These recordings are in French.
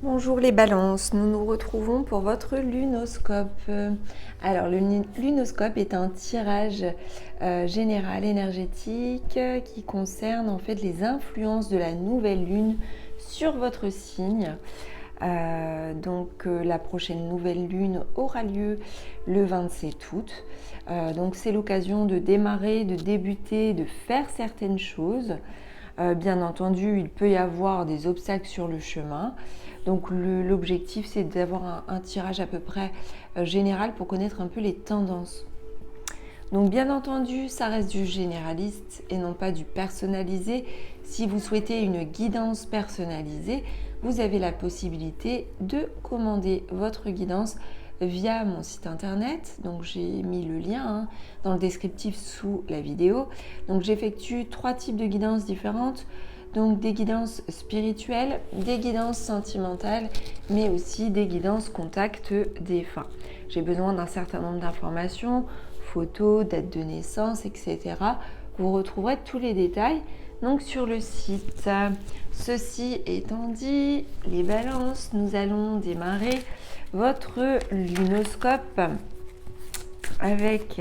Bonjour les balances, nous nous retrouvons pour votre lunoscope. Alors le lunoscope est un tirage général énergétique qui concerne en fait les influences de la nouvelle lune sur votre signe. La prochaine nouvelle lune aura lieu le 27 août. Donc c'est l'occasion de démarrer, de débuter, de faire certaines choses. Bien entendu, il peut y avoir des obstacles sur le chemin. Donc l'objectif, c'est d'avoir un tirage à peu près général pour connaître un peu les tendances. Donc bien entendu, ça reste du généraliste et non pas du personnalisé. Si vous souhaitez une guidance personnalisée, vous avez la possibilité de commander votre guidance via mon site internet. Donc j'ai mis le lien dans le descriptif sous la vidéo. Donc j'effectue 3 types de guidances différentes. Donc des guidances spirituelles, des guidances sentimentales, mais aussi des guidances contact défunts. J'ai besoin d'un certain nombre d'informations, photos, date de naissance, etc. Vous retrouverez tous les détails donc sur le site. Ceci étant dit, les balances, nous allons démarrer votre lunoscope avec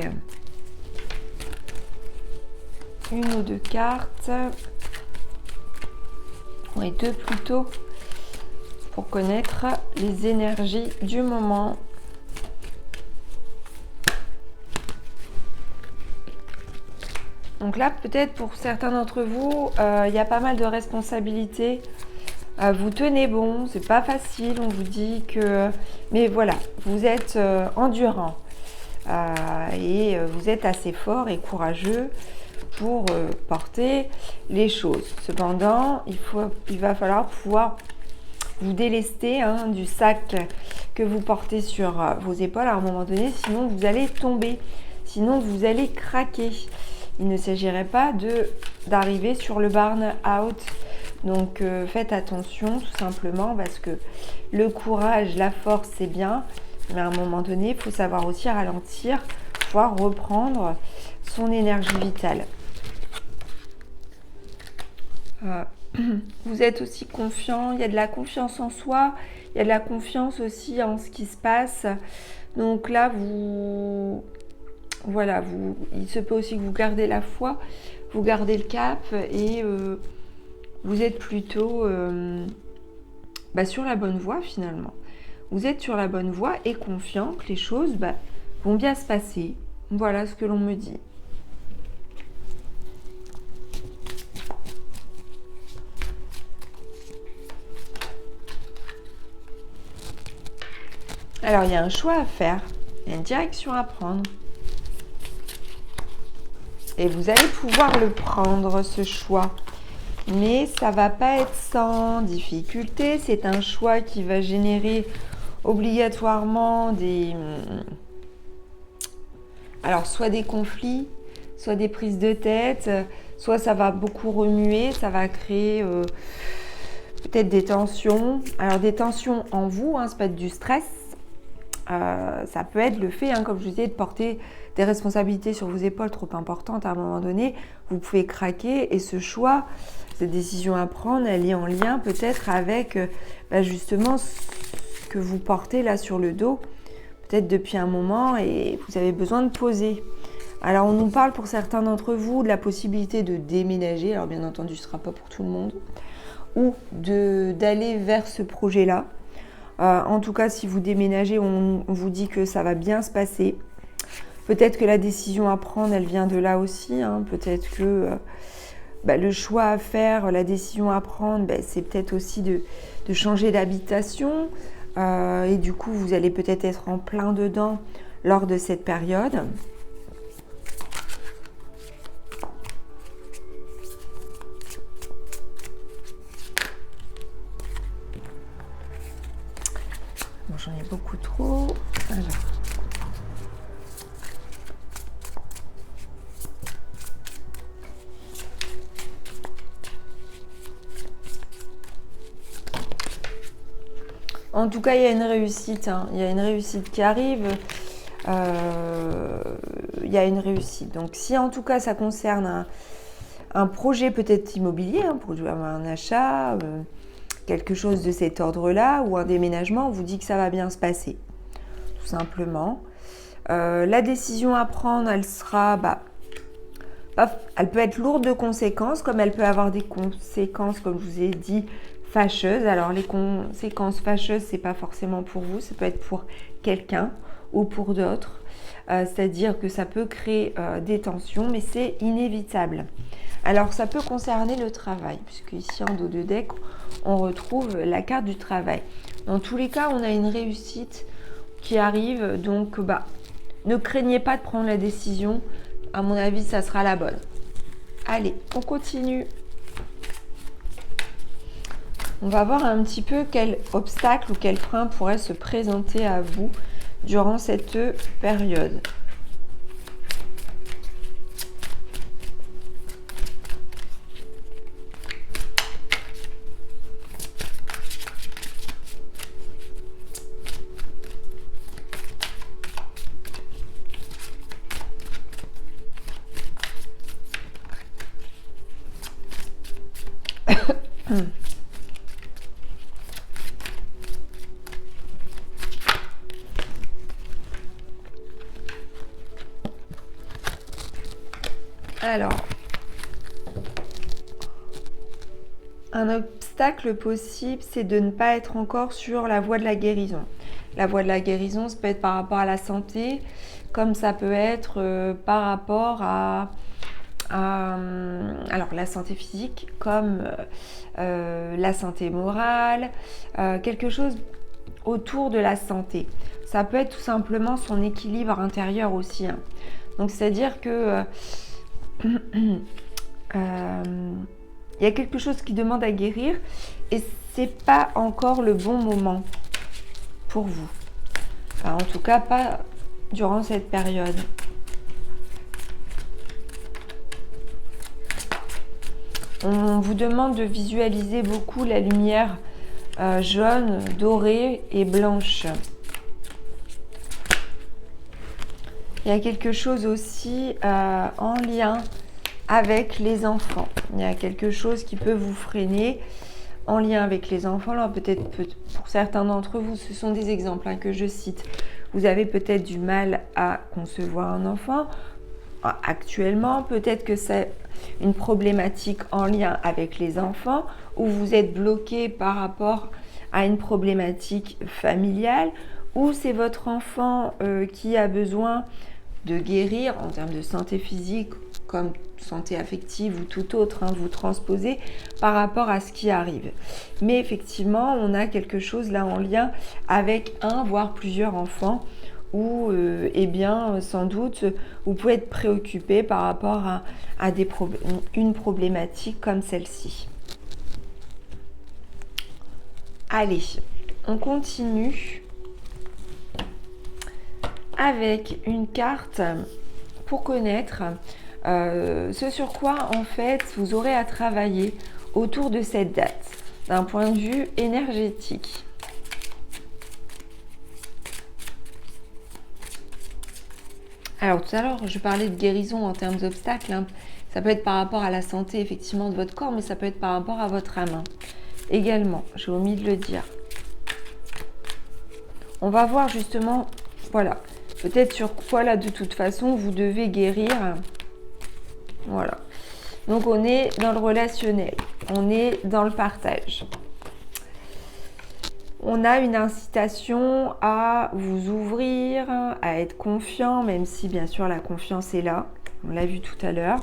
une ou deux cartes, et deux plutôt, pour connaître les énergies du moment. Donc là, peut-être pour certains d'entre vous, il y a pas mal de responsabilités. Vous tenez bon, c'est pas facile, on vous dit que... Mais voilà, vous êtes endurant et vous êtes assez fort et courageux pour porter les choses. Cependant, il va falloir pouvoir vous délester du sac que vous portez sur vos épaules à un moment donné, sinon vous allez tomber, sinon vous allez craquer. Il ne s'agirait pas d'arriver sur le burn-out. Donc faites attention tout simplement parce que le courage, la force, c'est bien. Mais à un moment donné, il faut savoir aussi ralentir, pouvoir reprendre son énergie vitale. Vous êtes aussi confiant, il y a de la confiance en soi, il y a de la confiance aussi en ce qui se passe. Donc là, il se peut aussi que vous gardez la foi, vous gardez le cap et vous êtes plutôt sur la bonne voie finalement. Vous êtes sur la bonne voie et confiant que les choses vont bien se passer. Voilà ce que l'on me dit. Alors, il y a un choix à faire, il y a une direction à prendre. Et vous allez pouvoir le prendre, ce choix. Mais ça ne va pas être sans difficulté. C'est un choix qui va générer obligatoirement soit des conflits, soit des prises de tête, soit ça va beaucoup remuer, ça va créer peut-être des tensions. Alors des tensions en vous, ça peut être du stress. Ça peut être le fait, comme je vous disais, de porter des responsabilités sur vos épaules trop importantes à un moment donné. Vous pouvez craquer et ce choix, cette décision à prendre, elle est en lien peut-être avec justement ce que vous portez là sur le dos, peut-être depuis un moment et vous avez besoin de poser. Alors on nous parle pour certains d'entre vous de la possibilité de déménager, alors bien entendu ce ne sera pas pour tout le monde, ou d'aller vers ce projet-là. En tout cas, si vous déménagez, on vous dit que ça va bien se passer. Peut-être que la décision à prendre, elle vient de là aussi. Peut-être que le choix à faire, la décision à prendre, c'est peut-être aussi de changer d'habitation. Et du coup, vous allez peut-être être en plein dedans lors de cette période. J'en ai beaucoup trop. Alors. En tout cas, il y a une réussite. Il y a une réussite qui arrive. Il y a une réussite. Donc, si en tout cas, ça concerne un projet peut-être immobilier, pour un achat, quelque chose de cet ordre-là ou un déménagement, on vous dit que ça va bien se passer, tout simplement. La décision à prendre, elle sera, elle peut être lourde de conséquences, comme elle peut avoir des conséquences, comme je vous ai dit, fâcheuses. Alors les conséquences fâcheuses, c'est pas forcément pour vous, ça peut être pour quelqu'un ou pour d'autres. C'est-à-dire que ça peut créer des tensions, mais c'est inévitable. Alors ça peut concerner le travail, puisque ici en dos de deck, on retrouve la carte du travail. Dans tous les cas, on a une réussite qui arrive, donc ne craignez pas de prendre la décision. À mon avis, ça sera la bonne. Allez, on continue. On va voir un petit peu quel obstacle ou quel frein pourrait se présenter à vous durant cette période. Alors, un obstacle possible, c'est de ne pas être encore sur la voie de la guérison. La voie de la guérison, ça peut être par rapport à la santé, comme ça peut être par rapport à alors la santé physique, comme la santé morale, quelque chose autour de la santé. Ça peut être tout simplement son équilibre intérieur aussi. Hein. Donc, c'est-à-dire que il y a quelque chose qui demande à guérir et c'est pas encore le bon moment pour vous. Enfin, en tout cas, pas durant cette période. On vous demande de visualiser beaucoup la lumière jaune, dorée et blanche. Il y a quelque chose aussi en lien avec les enfants. Il y a quelque chose qui peut vous freiner en lien avec les enfants. Alors peut-être pour certains d'entre vous, ce sont des exemples que je cite. Vous avez peut-être du mal à concevoir un enfant actuellement. Peut-être que c'est une problématique en lien avec les enfants ou vous êtes bloqué par rapport à une problématique familiale ou c'est votre enfant qui a besoin de guérir en termes de santé physique comme santé affective ou tout autre, vous transposez par rapport à ce qui arrive. Mais effectivement, on a quelque chose là en lien avec un, voire plusieurs enfants où, sans doute, vous pouvez être préoccupé par rapport à une problématique comme celle-ci. Allez, on continue avec une carte pour connaître ce sur quoi en fait vous aurez à travailler autour de cette date d'un point de vue énergétique. Alors tout à l'heure je parlais de guérison en termes d'obstacles, ça peut être par rapport à la santé effectivement de votre corps, mais ça peut être par rapport à votre âme également, j'ai omis de le dire. On va voir justement, voilà, peut-être sur quoi là de toute façon vous devez guérir. Voilà. Donc on est dans le relationnel, on est dans le partage. On a une incitation à vous ouvrir, à être confiant, même si bien sûr la confiance est là. On l'a vu tout à l'heure.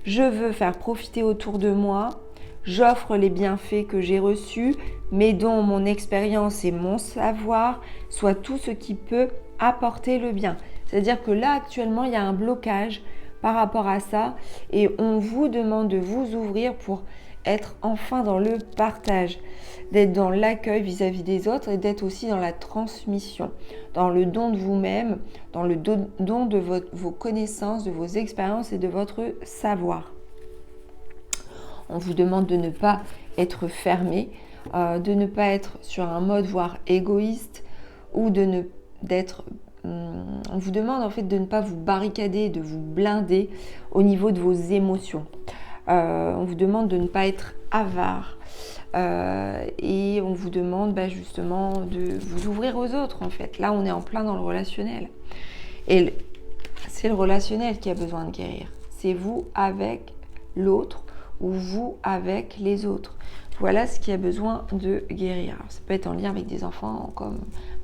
Je veux faire profiter autour de moi. J'offre les bienfaits que j'ai reçus, mais dont mon expérience et mon savoir soit tout ce qui peut apporter le bien. C'est-à-dire que là, actuellement, il y a un blocage par rapport à ça et on vous demande de vous ouvrir pour être enfin dans le partage, d'être dans l'accueil vis-à-vis des autres et d'être aussi dans la transmission, dans le don de vous-même, dans le don de vos connaissances, de vos expériences et de votre savoir. On vous demande de ne pas être fermé, de ne pas être sur un mode voire égoïste ou on vous demande en fait de ne pas vous barricader, de vous blinder au niveau de vos émotions. On vous demande de ne pas être avare, et on vous demande justement de vous ouvrir aux autres en fait. Là, on est en plein dans le relationnel. Et c'est le relationnel qui a besoin de guérir. C'est vous avec l'autre ou vous avec les autres. Voilà ce qui a besoin de guérir. Alors, ça peut être en lien avec des enfants, comme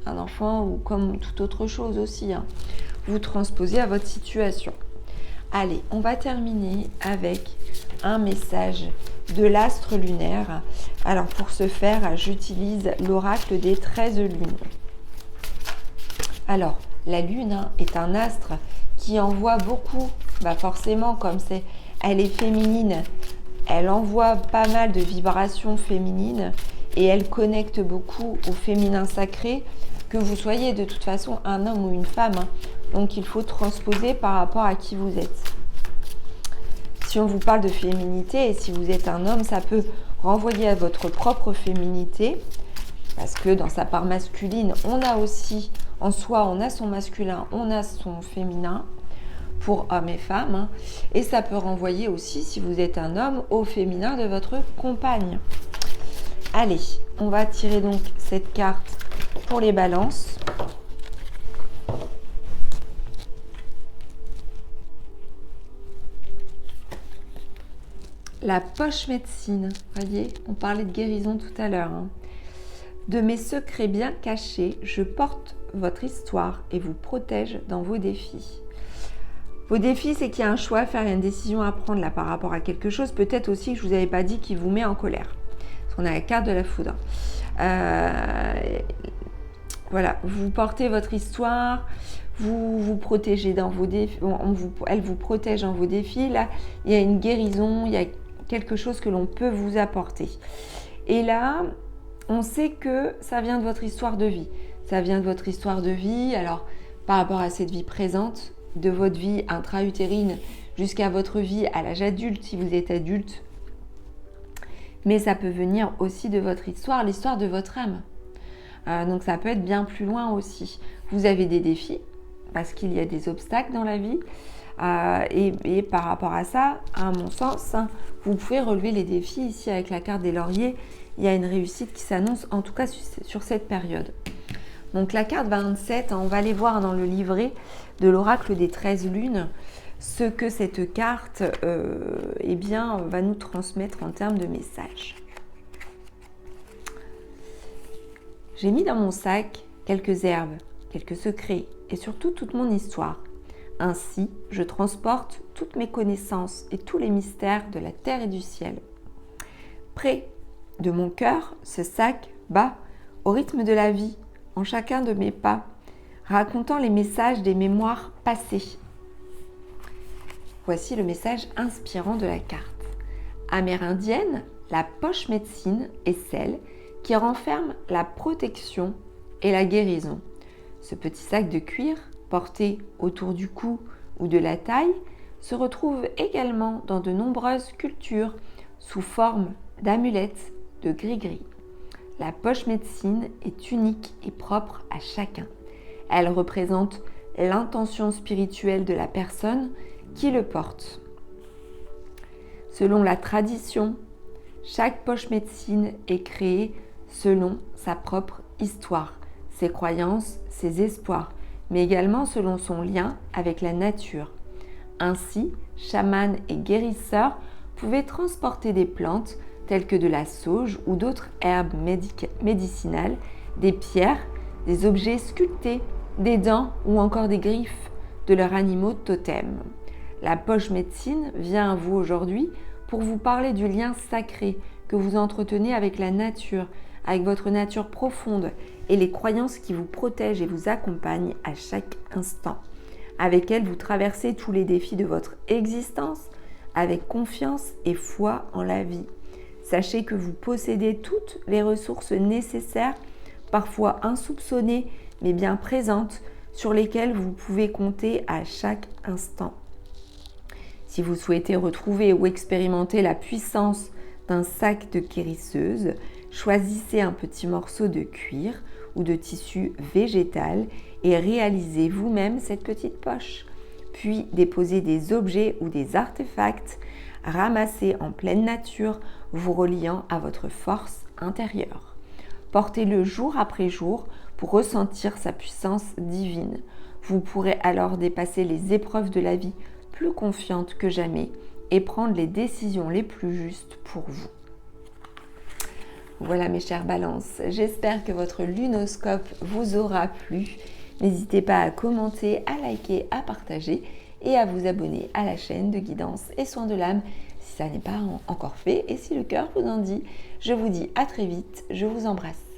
un enfant ou comme toute autre chose aussi. Vous transposez à votre situation. Allez, on va terminer avec un message de l'astre lunaire. Alors pour ce faire, j'utilise l'oracle des 13 lunes. Alors, la lune est un astre qui envoie beaucoup, forcément comme elle est féminine, elle envoie pas mal de vibrations féminines et elle connecte beaucoup au féminin sacré, que vous soyez de toute façon un homme ou une femme. Donc il faut transposer par rapport à qui vous êtes. Si on vous parle de féminité et si vous êtes un homme, ça peut renvoyer à votre propre féminité, parce que dans sa part masculine, on a aussi en soi, on a son masculin, on a son féminin pour hommes et femmes, et ça peut renvoyer aussi, si vous êtes un homme, au féminin de votre compagne. Allez, on va tirer donc cette carte pour les balances. La poche médecine, voyez, on parlait de guérison tout à l'heure. De mes secrets bien cachés, je porte votre histoire et vous protège dans vos défis. Vos défis, c'est qu'il y a un choix à faire, il y a une décision à prendre là par rapport à quelque chose. Peut-être aussi que je ne vous avais pas dit qui vous met en colère. Parce qu'on a la carte de la foudre. Voilà, vous portez votre histoire, vous vous protégez dans vos défis, elle vous protège dans vos défis. Là, il y a une guérison, il y a quelque chose que l'on peut vous apporter. Et là, on sait que ça vient de votre histoire de vie. Ça vient de votre histoire de vie, alors par rapport à cette vie présente, de votre vie intra-utérine jusqu'à votre vie à l'âge adulte, si vous êtes adulte. Mais ça peut venir aussi de votre histoire, l'histoire de votre âme. Donc ça peut être bien plus loin aussi. Vous avez des défis, parce qu'il y a des obstacles dans la vie. Et par rapport à ça, à mon sens, vous pouvez relever les défis. Ici, avec la carte des lauriers, il y a une réussite qui s'annonce, en tout cas sur cette période. Donc la carte 27, on va aller voir dans le livret de l'oracle des 13 lunes ce que cette carte va nous transmettre en termes de messages. J'ai mis dans mon sac quelques herbes, quelques secrets et surtout toute mon histoire. Ainsi, je transporte toutes mes connaissances et tous les mystères de la terre et du ciel. Près de mon cœur, ce sac bat au rythme de la vie, en chacun de mes pas, racontant les messages des mémoires passées. Voici le message inspirant de la carte. Amérindienne, la poche médecine est celle qui renferme la protection et la guérison. Ce petit sac de cuir, porté autour du cou ou de la taille, se retrouve également dans de nombreuses cultures sous forme d'amulettes, de gris-gris. La poche médecine est unique et propre à chacun. Elle représente l'intention spirituelle de la personne qui le porte. Selon la tradition, chaque poche médecine est créée selon sa propre histoire, ses croyances, ses espoirs, mais également selon son lien avec la nature. Ainsi, chamans et guérisseurs pouvaient transporter des plantes telles que de la sauge ou d'autres herbes médicinales, des pierres, des objets sculptés, des dents ou encore des griffes de leurs animaux totems. La poche médecine vient à vous aujourd'hui pour vous parler du lien sacré que vous entretenez avec la nature, avec votre nature profonde et les croyances qui vous protègent et vous accompagnent à chaque instant. Avec elles, vous traversez tous les défis de votre existence avec confiance et foi en la vie. Sachez que vous possédez toutes les ressources nécessaires, parfois insoupçonnées, mais bien présentes, sur lesquelles vous pouvez compter à chaque instant. Si vous souhaitez retrouver ou expérimenter la puissance d'un sac de guérisseuse, choisissez un petit morceau de cuir ou de tissu végétal et réalisez vous-même cette petite poche. Puis déposez des objets ou des artefacts ramassé en pleine nature, vous reliant à votre force intérieure. Portez-le jour après jour pour ressentir sa puissance divine. Vous pourrez alors dépasser les épreuves de la vie plus confiante que jamais et prendre les décisions les plus justes pour vous. Voilà mes chères balances, j'espère que votre lunoscope vous aura plu. N'hésitez pas à commenter, à liker, à partager et à vous abonner à la chaîne de guidance et soins de l'âme si ça n'est pas encore fait et si le cœur vous en dit. Je vous dis à très vite, je vous embrasse.